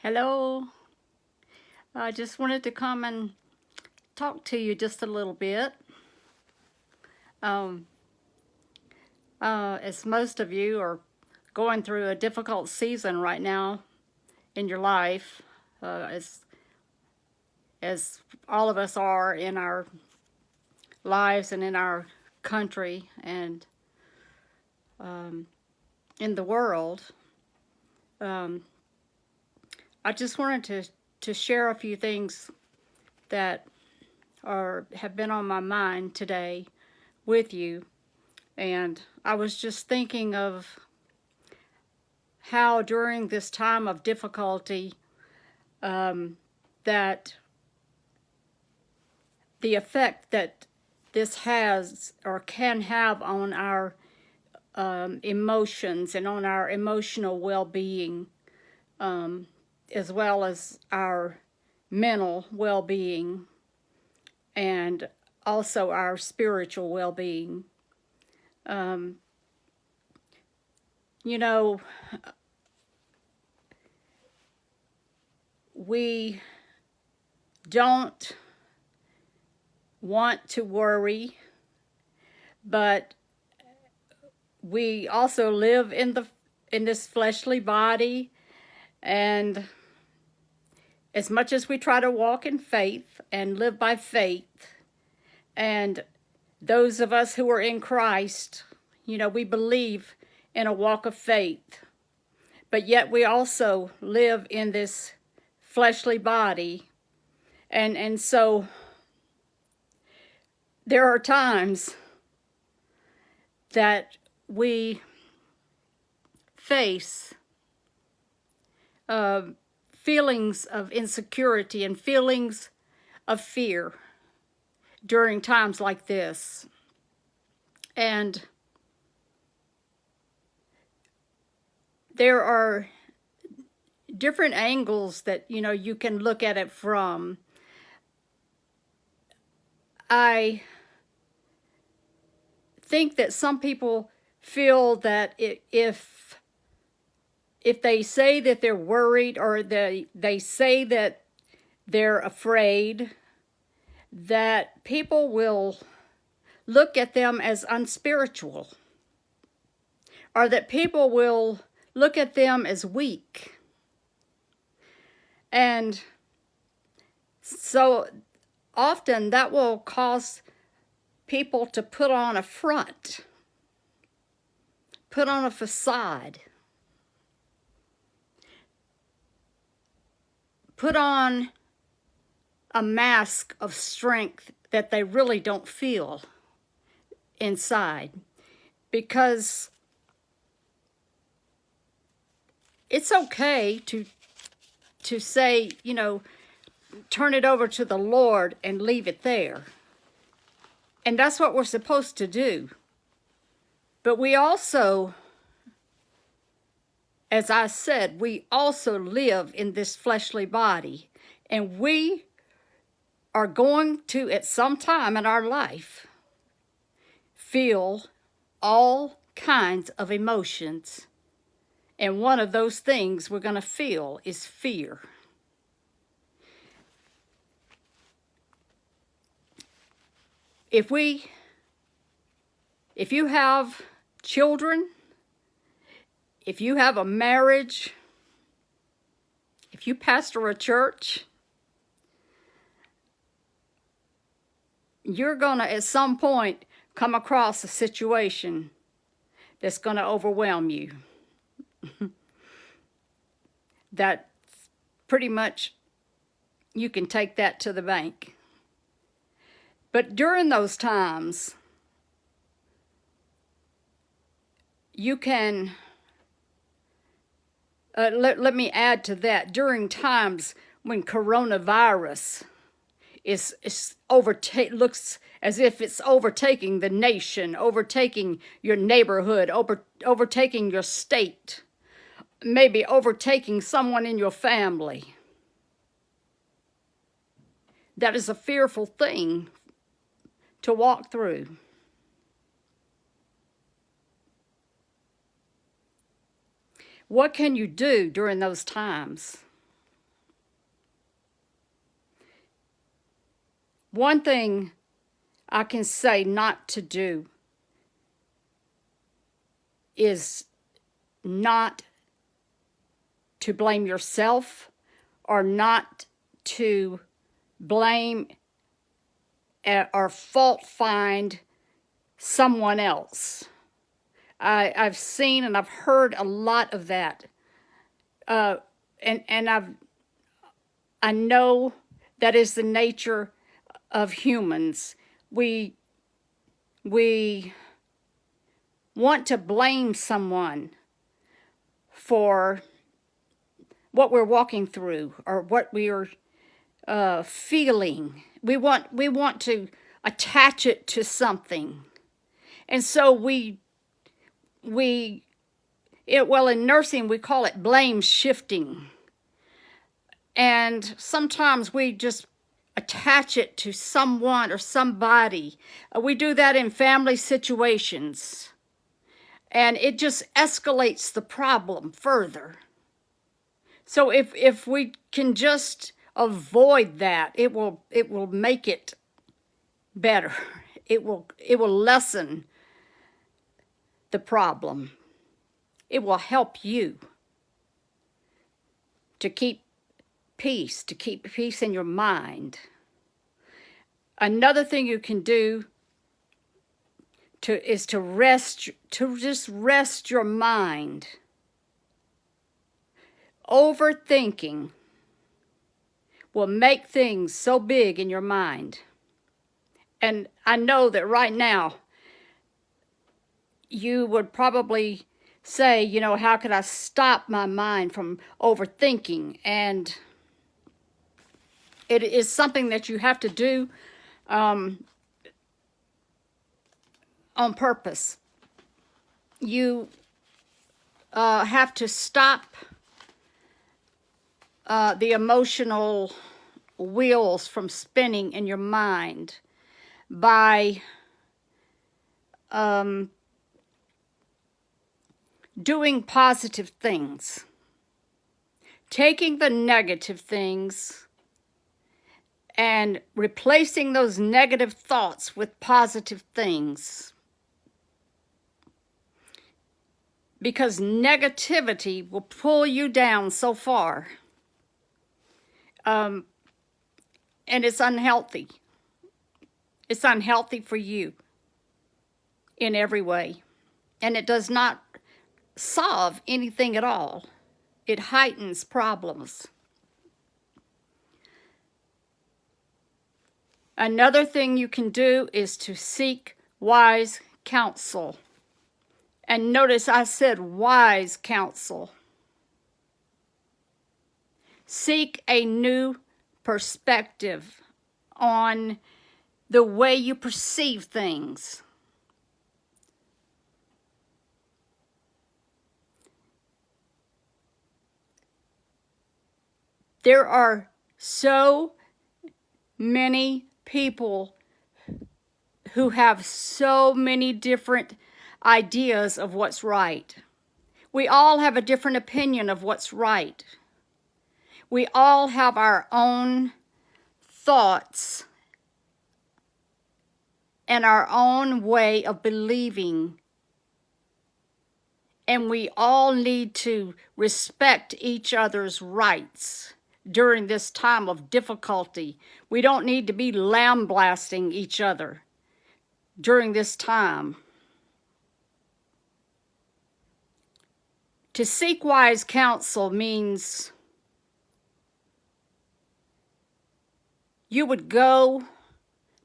Hello. I just wanted to come and talk to you just a little bit. Um, as most of you are going through a difficult season right now in your life, as all of us are in our lives and in our country and in the world, um, I just wanted to share a few things that have been on my mind today with you. And I was just thinking of how during this time of difficulty, that the effect that this has or can have on our emotions and on our emotional well-being, as well as our mental well-being and also our spiritual well-being. Um, you know, we don't want to worry, but we also live in this fleshly body, and as much as we try to walk in faith and live by faith, and those of us who are in Christ, we believe in a walk of faith, but yet we also live in this fleshly body, and so there are times that we face feelings of insecurity and feelings of fear during times like this. And there are different angles that you can look at it from. I think that some people feel that if they say that they're worried, or they say that they're afraid, that people will look at them as unspiritual, or that people will look at them as weak. And so often that will cause people to put on a front, put on a facade, put on a mask of strength that they really don't feel inside. Because it's okay to say, turn it over to the Lord and leave it there. And that's what we're supposed to do. But we also, as I said, we also live in this fleshly body. And we are going to, at some time in our life, feel all kinds of emotions. And one of those things we're going to feel is fear. If you have children, if you have a marriage, if you pastor a church, you're going to, at some point, come across a situation that's going to overwhelm you. That pretty much, you can take that to the bank. But during those times, you can, let me add to that, during times when coronavirus looks as if it's overtaking the nation, overtaking your neighborhood, overtaking your state, maybe overtaking someone in your family. That is a fearful thing to walk through. What can you do during those times? one thing I can say not to do is not to blame yourself or not to blame or fault find someone else. I've seen and I've heard a lot of that. And I know that is the nature of humans. We want to blame someone for what we're walking through or what we are feeling. We want to attach it to something, and so in nursing we call it blame shifting, and sometimes we just attach it to someone or somebody. We do that in family situations, and it just escalates the problem further. So if we can just avoid that, it will make it better. It will lessen the problem. It will help you to keep peace in your mind. Another thing you can do is to just rest your mind. Overthinking will make things so big in your mind. And I know that right now you would probably say, how could I stop my mind from overthinking? And it is something that you have to do on purpose. You have to stop the emotional wheels from spinning in your mind by doing positive things, taking the negative things and replacing those negative thoughts with positive things. Because negativity will pull you down so far. And it's unhealthy. It's unhealthy for you in every way. And it does not solve anything at all. It heightens problems. Another thing you can do is to seek wise counsel. And notice I said wise counsel. Seek a new perspective on the way you perceive things. There are so many people who have so many different ideas of what's right. We all have a different opinion of what's right. We all have our own thoughts and our own way of believing. And we all need to respect each other's rights during this time of difficulty. We don't need to be lambasting each other during this time. To seek wise counsel means you would go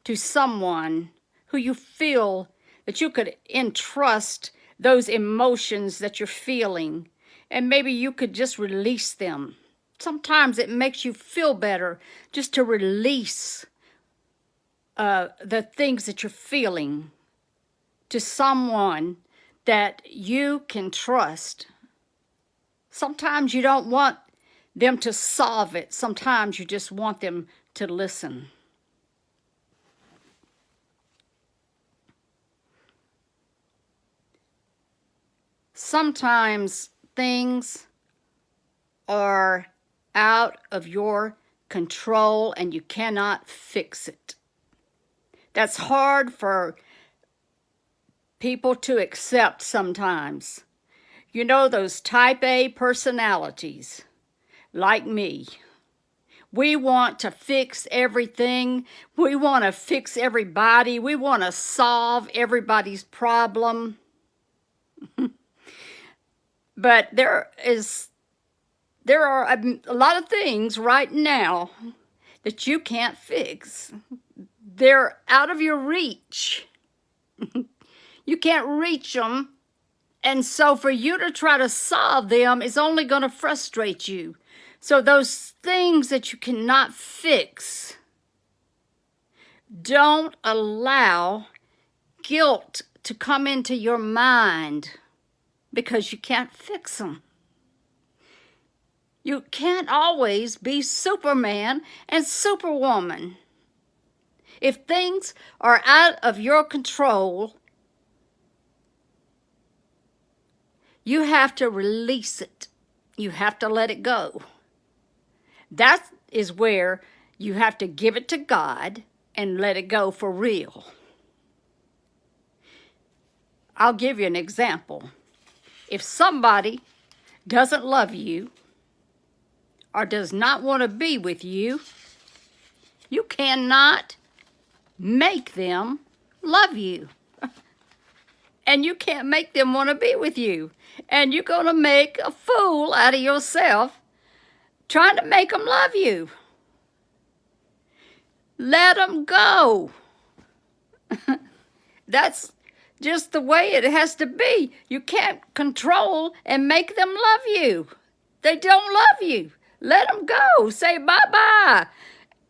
to someone who you feel that you could entrust those emotions that you're feeling, and maybe you could just release them. Sometimes it makes you feel better just to release the things that you're feeling to someone that you can trust. Sometimes you don't want them to solve it. Sometimes you just want them to listen. Sometimes things are out of your control and you cannot fix it. That's hard for people to accept sometimes. You know, those type A personalities, like me. We want to fix everything. We want to fix everybody. We want to solve everybody's problem. But there are a lot of things right now that you can't fix. They're out of your reach. You can't reach them. And so for you to try to solve them is only going to frustrate you. So those things that you cannot fix, don't allow guilt to come into your mind because you can't fix them. You can't always be Superman and Superwoman. If things are out of your control, you have to release it. You have to let it go. That is where you have to give it to God and let it go for real. I'll give you an example. If somebody doesn't love you or does not want to be with you, you cannot make them love you. And you can't make them want to be with you. And you're going to make a fool out of yourself trying to make them love you. Let them go. That's just the way it has to be. You can't control and make them love you. They don't love you. Let them go. Say bye-bye.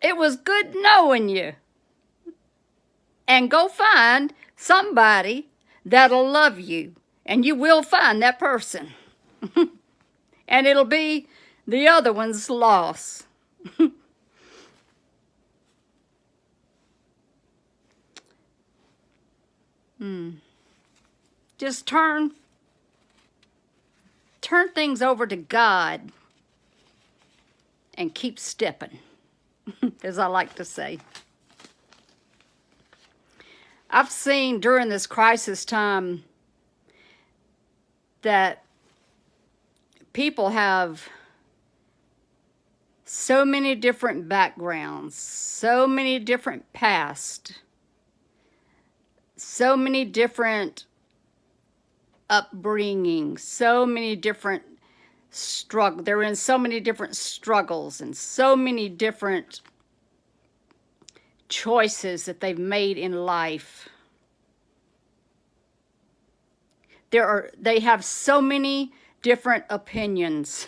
It was good knowing you. And go find somebody that'll love you. And you will find that person. And it'll be the other one's loss. Just turn things over to God and keep stepping, as I like to say. I've seen during this crisis time that people have so many different backgrounds, so many different past, so many different upbringing, so many different they're in so many different struggles and so many different choices that they've made in life. They have so many different opinions.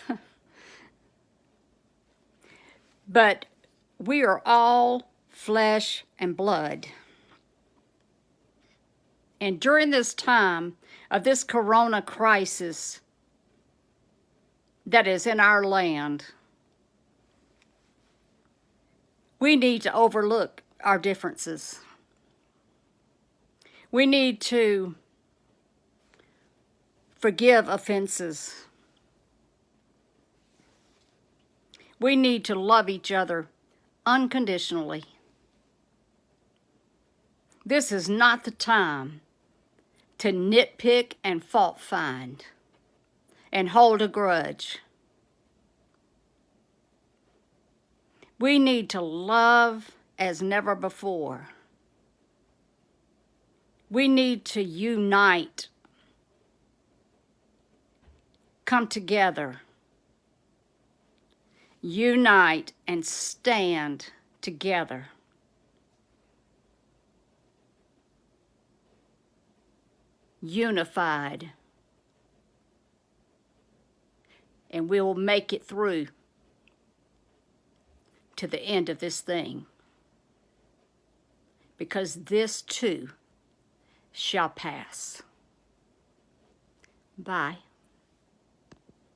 But we are all flesh and blood. And during this time of this corona crisis that is in our land, we need to overlook our differences. We need to forgive offenses. We need to love each other unconditionally. This is not the time to nitpick and fault find and hold a grudge. We need to love as never before. We need to unite, come together, unite and stand together. Unified. And we will make it through to the end of this thing. Because this too shall pass. Bye.